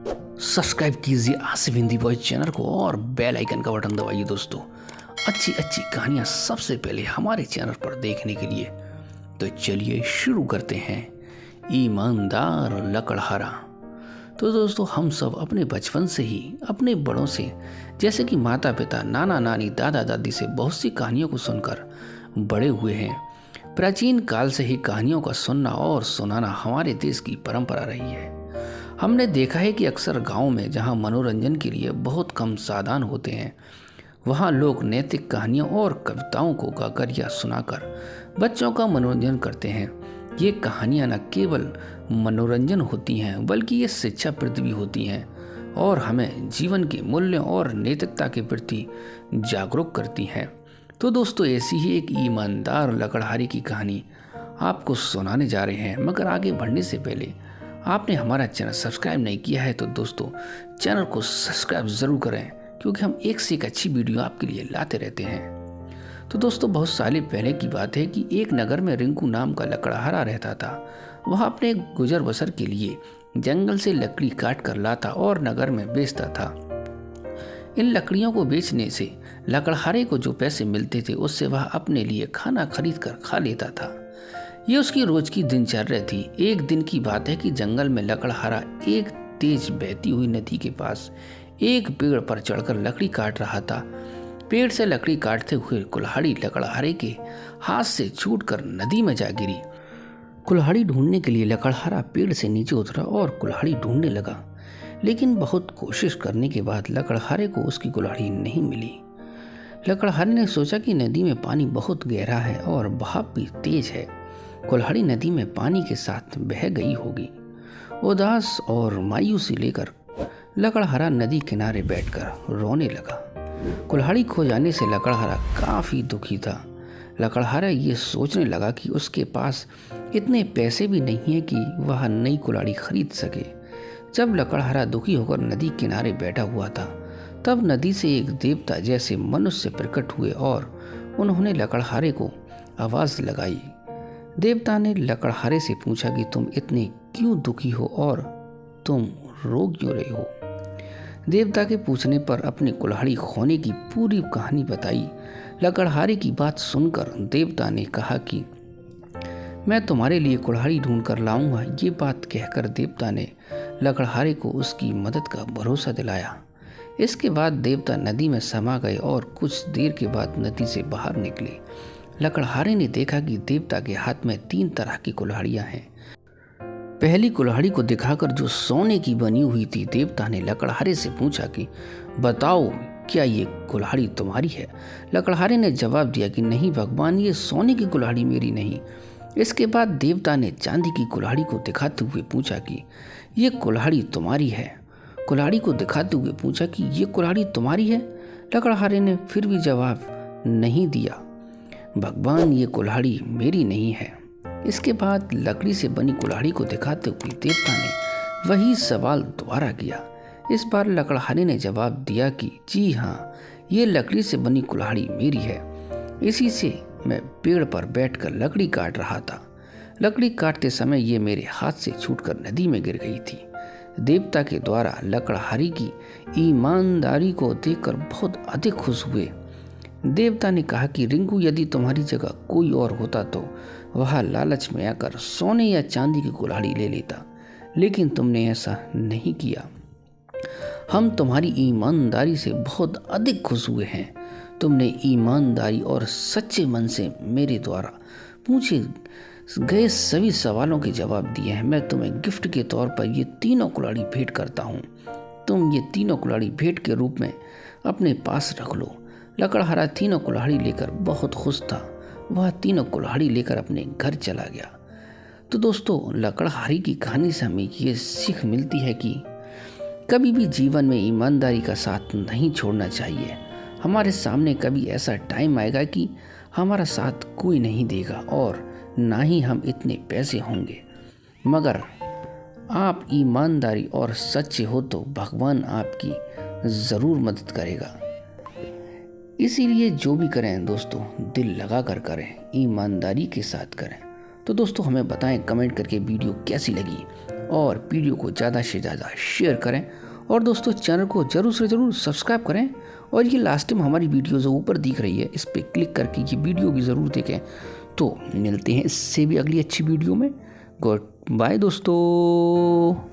Subscribe कीजिए Asif Hindi boy channel को और बेल आइकन का बटन दबाइए दोस्तों। अच्छी अच्छी कहानियाँ सबसे पहले हमारे चैनल पर देखने के लिए तो चलिए शुरू करते हैं। ईमानदार लकड़हारा। तो दोस्तों, हम सब अपने बचपन से ही अपने बड़ों से, जैसे कि माता पिता, नाना नानी, दादा दादी से बहुत सी कहानियों को सुनकर बड़े हुए हैं। प्राचीन काल से ही कहानियों का सुनना और सुनाना हमारे देश की परंपरा रही है। हमने देखा है कि अक्सर गांव में जहां मनोरंजन के लिए बहुत कम साधन होते हैं, वहां लोग नैतिक कहानियों और कविताओं को गाकर या सुनाकर बच्चों का मनोरंजन करते हैं। ये कहानियां न केवल मनोरंजन होती हैं, बल्कि ये शिक्षाप्रद भी होती हैं और हमें जीवन के मूल्यों और नैतिकता के प्रति जागरूक करती हैं। तो दोस्तों, ऐसी ही एक ईमानदार लकड़हारे की कहानी आपको सुनाने जा रहे हैं। मगर आगे बढ़ने से पहले आपने हमारा चैनल सब्सक्राइब नहीं किया है तो दोस्तों, चैनल को सब्सक्राइब ज़रूर करें, क्योंकि हम एक से एक अच्छी वीडियो आपके लिए लाते रहते हैं। तो दोस्तों, बहुत साल पहले की बात है कि एक नगर में रिंकू नाम का लकड़हारा रहता था। वह अपने गुजर बसर के लिए जंगल से लकड़ी काट कर लाता और नगर में बेचता था। इन लकड़ियों को बेचने से लकड़हारे को जो पैसे मिलते थे, उससे वह अपने लिए खाना खरीद कर खा लेता था। ये उसकी रोज की दिनचर्या थी। एक दिन की बात है कि जंगल में लकड़हारा एक तेज बहती हुई नदी के पास एक पेड़ पर चढ़कर लकड़ी काट रहा था। पेड़ से लकड़ी काटते हुए कुल्हाड़ी लकड़हारे के हाथ से छूटकर नदी में जा गिरी। कुल्हाड़ी ढूंढने के लिए लकड़हारा पेड़ से नीचे उतरा और कुल्हाड़ी ढूंढने लगा, लेकिन बहुत कोशिश करने के बाद लकड़हारे को उसकी कुल्हाड़ी नहीं मिली। लकड़हारे ने सोचा कि नदी में पानी बहुत गहरा है और बहाव भी तेज है। कुल्हाड़ी नदी में पानी के साथ बह गई होगी। उदास और मायूसी लेकर लकड़हारा नदी किनारे बैठकर रोने लगा। कुल्हाड़ी खो जाने से लकड़हारा काफ़ी दुखी था। लकड़हारा ये सोचने लगा कि उसके पास इतने पैसे भी नहीं है कि वह नई कुल्हाड़ी खरीद सके। जब लकड़हारा दुखी होकर नदी किनारे बैठा हुआ था, तब नदी से एक देवता जैसे मनुष्य प्रकट हुए और उन्होंने लकड़हारे को आवाज़ लगाई। देवता ने लकड़हारे से पूछा कि तुम इतने क्यों दुखी हो और तुम रो क्यों रहे हो। देवता के पूछने पर अपनी कुल्हाड़ी खोने की पूरी कहानी बताई। लकड़हारे की बात सुनकर देवता ने कहा कि मैं तुम्हारे लिए कुल्हाड़ी ढूंढ कर लाऊंगा। ये बात कहकर देवता ने लकड़हारे को उसकी मदद का भरोसा दिलाया। इसके बाद देवता नदी में समा गए और कुछ देर के बाद नदी से बाहर निकले। लकड़हारे ने देखा कि देवता के हाथ में 3 तरह की कुल्हाड़ियां हैं। पहली कुल्हाड़ी को दिखाकर, जो सोने की बनी हुई थी, देवता ने लकड़हारे से पूछा कि बताओ, क्या ये कुल्हाड़ी तुम्हारी है। लकड़हारे ने जवाब दिया कि नहीं भगवान, ये सोने की कुल्हाड़ी मेरी नहीं। इसके बाद देवता ने चांदी की कुल्हाड़ी को दिखाते हुए पूछा कि ये कुल्हाड़ी तुम्हारी है। कुल्हाड़ी को दिखाते हुए पूछा कि ये कुल्हाड़ी तुम्हारी है। लकड़हारे ने फिर भी जवाब नहीं दिया, भगवान ये कुल्हाड़ी मेरी नहीं है। इसके बाद लकड़ी से बनी कुल्हाड़ी को दिखाते हुए देवता ने वही सवाल दोबारा किया। इस बार लकड़हारे ने जवाब दिया कि जी हाँ, ये लकड़ी से बनी कुल्हाड़ी मेरी है। इसी से मैं पेड़ पर बैठकर लकड़ी काट रहा था। लकड़ी काटते समय ये मेरे हाथ से छूटकर नदी में गिर गई थी। देवता के द्वारा लकड़हारे की ईमानदारी को देखकर बहुत अधिक खुश हुए। देवता ने कहा कि रिंकू, यदि तुम्हारी जगह कोई और होता तो वह लालच में आकर सोने या चांदी की कुल्हाड़ी ले लेता, लेकिन तुमने ऐसा नहीं किया। हम तुम्हारी ईमानदारी से बहुत अधिक खुश हुए हैं। तुमने ईमानदारी और सच्चे मन से मेरे द्वारा पूछे गए सभी सवालों के जवाब दिए हैं। मैं तुम्हें गिफ्ट के तौर पर ये तीनों कुल्हाड़ी भेंट करता हूँ। तुम ये तीनों कुल्हाड़ी भेंट के रूप में अपने पास रख लो। लकड़हारा तीनों कुल्हाड़ी लेकर बहुत खुश था। वह तीनों कुल्हाड़ी लेकर अपने घर चला गया। तो दोस्तों, लकड़हारे की कहानी से हमें ये सीख मिलती है कि कभी भी जीवन में ईमानदारी का साथ नहीं छोड़ना चाहिए। हमारे सामने कभी ऐसा टाइम आएगा कि हमारा साथ कोई नहीं देगा और ना ही हम इतने पैसे होंगे, मगर आप ईमानदारी और सच्चे हो तो भगवान आपकी ज़रूर मदद करेगा। इसीलिए जो भी करें दोस्तों, दिल लगा कर करें, ईमानदारी के साथ करें। तो दोस्तों, हमें बताएं कमेंट करके वीडियो कैसी लगी और वीडियो को ज़्यादा से ज़्यादा शेयर करें और दोस्तों चैनल को ज़रूर से ज़रूर सब्सक्राइब करें। और ये लास्ट में हमारी वीडियो जो ऊपर दिख रही है इस पर क्लिक करके ये वीडियो भी ज़रूर देखें। तो मिलते हैं इससे भी अगली अच्छी वीडियो में। गुड बाय दोस्तों।